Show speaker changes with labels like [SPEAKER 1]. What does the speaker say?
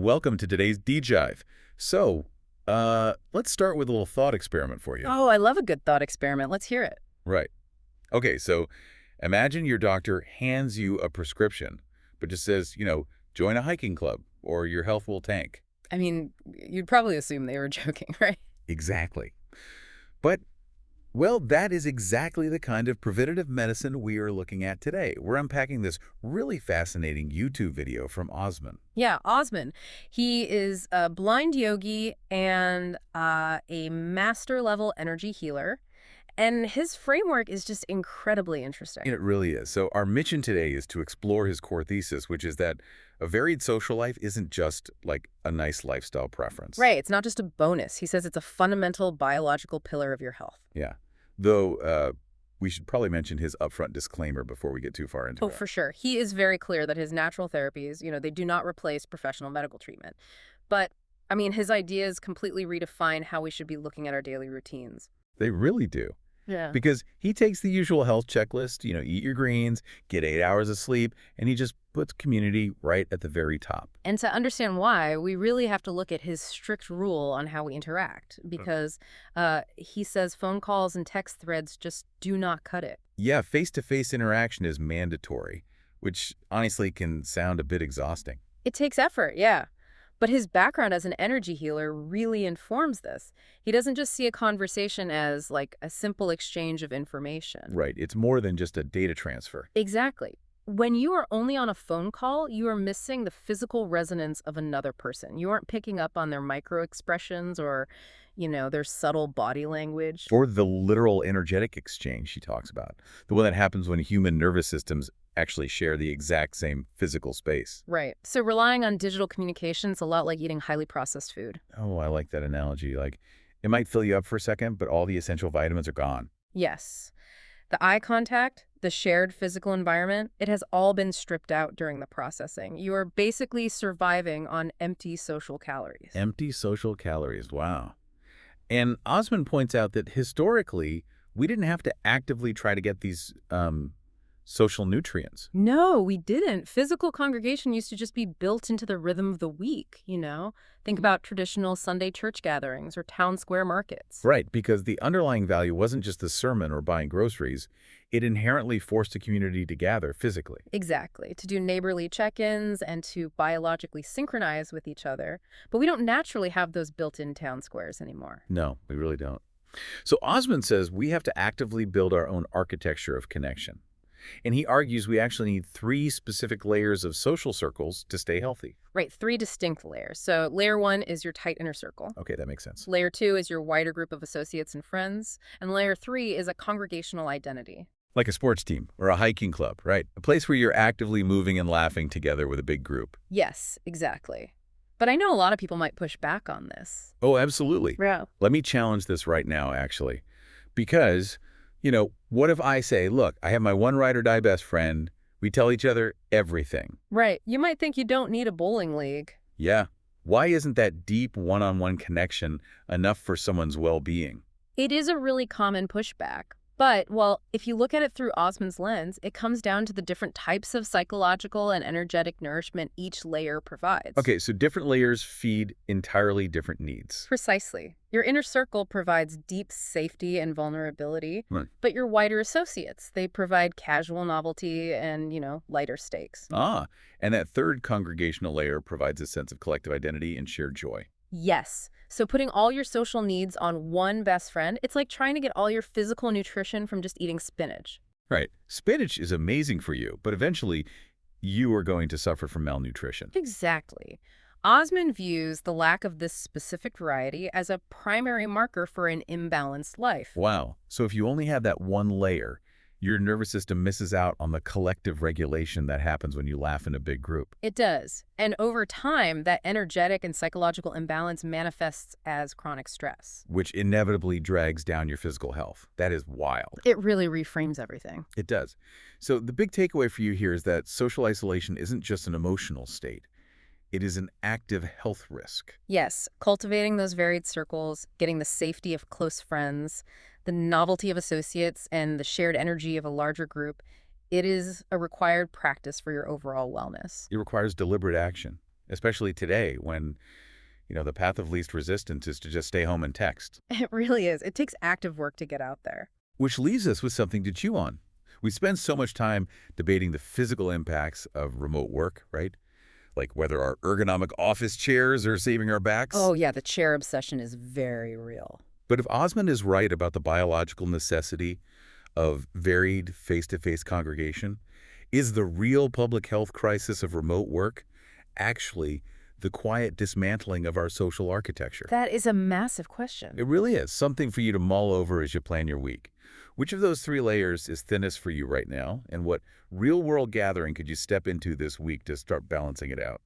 [SPEAKER 1] Welcome to today's DJive. So, let's start with a little thought experiment for you.
[SPEAKER 2] Oh, I love a good thought experiment. Let's hear it.
[SPEAKER 1] Right. Okay, so imagine your doctor hands you a prescription, but just says, join a hiking club or your health will tank.
[SPEAKER 2] I mean, you'd probably assume they were joking, right?
[SPEAKER 1] Exactly. But, well, that is exactly the kind of preventative medicine we are looking at today. We're unpacking this really fascinating YouTube video from Osman.
[SPEAKER 2] Yeah, Osman. He is a blind yogi and a master-level energy healer. And his framework is just incredibly interesting.
[SPEAKER 1] It really is. So our mission today is to explore his core thesis, which is that a varied social life isn't just like a nice lifestyle preference.
[SPEAKER 2] Right. It's not just a bonus. He says it's a fundamental biological pillar of your health.
[SPEAKER 1] Yeah. Though we should probably mention his upfront disclaimer before we get too far into
[SPEAKER 2] Oh,
[SPEAKER 1] it.
[SPEAKER 2] for sure. He is very clear that his natural therapies, they do not replace professional medical treatment. But, I mean, his ideas completely redefine how we should be looking at our daily routines.
[SPEAKER 1] They really do.
[SPEAKER 2] Yeah.
[SPEAKER 1] Because he takes the usual health checklist, eat your greens, get 8 hours of sleep, and he just puts community right at the very top.
[SPEAKER 2] And to understand why, we really have to look at his strict rule on how we interact, because he says phone calls and text threads just do not cut it.
[SPEAKER 1] Yeah, face-to-face interaction is mandatory, which honestly can sound a bit exhausting.
[SPEAKER 2] It takes effort, yeah. But his background as an energy healer really informs this. He doesn't just see a conversation as like a simple exchange of information.
[SPEAKER 1] Right. It's more than just a data transfer.
[SPEAKER 2] Exactly. When you are only on a phone call, you are missing the physical resonance of another person. You aren't picking up on their micro expressions or, their subtle body language.
[SPEAKER 1] Or the literal energetic exchange she talks about, the one that happens when human nervous systems actually share the exact same physical space.
[SPEAKER 2] Right. So relying on digital communication is a lot like eating highly processed food.
[SPEAKER 1] Oh, I like that analogy. Like, it might fill you up for a second, but all the essential vitamins are gone.
[SPEAKER 2] Yes. The eye contact, the shared physical environment, it has all been stripped out during the processing. You are basically surviving on empty social calories.
[SPEAKER 1] Empty social calories. Wow. And Osman points out that historically, we didn't have to actively try to get these social nutrients.
[SPEAKER 2] No, we didn't. Physical congregation used to just be built into the rhythm of the week, Think about traditional Sunday church gatherings or town square markets.
[SPEAKER 1] Right, because the underlying value wasn't just the sermon or buying groceries. It inherently forced a community to gather physically.
[SPEAKER 2] Exactly, to do neighborly check-ins and to biologically synchronize with each other. But we don't naturally have those built-in town squares anymore.
[SPEAKER 1] No, we really don't. So Osman says we have to actively build our own architecture of connection. And he argues we actually need 3 specific layers of social circles to stay healthy.
[SPEAKER 2] Right, 3 distinct layers. So layer 1 is your tight inner circle.
[SPEAKER 1] Okay, that makes sense.
[SPEAKER 2] Layer 2 is your wider group of associates and friends. And layer 3 is a congregational identity.
[SPEAKER 1] Like a sports team or a hiking club, right? A place where you're actively moving and laughing together with a big group.
[SPEAKER 2] Yes, exactly. But I know a lot of people might push back on this.
[SPEAKER 1] Oh, absolutely.
[SPEAKER 2] Yeah.
[SPEAKER 1] Let me challenge this right now, actually. Because, what if I say, look, I have my one ride or die best friend. We tell each other everything.
[SPEAKER 2] Right. You might think you don't need a bowling league.
[SPEAKER 1] Yeah. Why isn't that deep one-on-one connection enough for someone's well-being?
[SPEAKER 2] It is a really common pushback. But, well, if you look at it through Osman's lens, it comes down to the different types of psychological and energetic nourishment each layer provides.
[SPEAKER 1] Okay, so different layers feed entirely different needs.
[SPEAKER 2] Precisely. Your inner circle provides deep safety and vulnerability,
[SPEAKER 1] Right.
[SPEAKER 2] but your wider associates, they provide casual novelty and, lighter stakes.
[SPEAKER 1] And that third congregational layer provides a sense of collective identity and shared joy.
[SPEAKER 2] Yes. So putting all your social needs on one best friend, it's like trying to get all your physical nutrition from just eating spinach.
[SPEAKER 1] Right. Spinach is amazing for you, but eventually you are going to suffer from malnutrition.
[SPEAKER 2] Exactly. Osman views the lack of this specific variety as a primary marker for an imbalanced life.
[SPEAKER 1] Wow. So if you only have that one layer, your nervous system misses out on the collective regulation that happens when you laugh in a big group.
[SPEAKER 2] It does. And over time, that energetic and psychological imbalance manifests as chronic stress.
[SPEAKER 1] Which inevitably drags down your physical health. That is wild.
[SPEAKER 2] It really reframes everything.
[SPEAKER 1] It does. So the big takeaway for you here is that social isolation isn't just an emotional state. It is an active health risk.
[SPEAKER 2] Yes, cultivating those varied circles, getting the safety of close friends, the novelty of associates, and the shared energy of a larger group, it is a required practice for your overall wellness.
[SPEAKER 1] It requires deliberate action. especially today when, the path of least resistance is to just stay home and text.
[SPEAKER 2] It really is. It takes active work to get out there.
[SPEAKER 1] Which leaves us with something to chew on. We spend so much time debating the physical impacts of remote work, right? Like whether our ergonomic office chairs are saving our backs.
[SPEAKER 2] Oh, yeah, the chair obsession is very real.
[SPEAKER 1] But if Osman is right about the biological necessity of varied face-to-face congregation, is the real public health crisis of remote work actually the quiet dismantling of our social architecture?
[SPEAKER 2] That is a massive question.
[SPEAKER 1] It really is something for you to mull over as you plan your week. Which of those three layers is thinnest for you right now, and what real-world gathering could you step into this week to start balancing it out?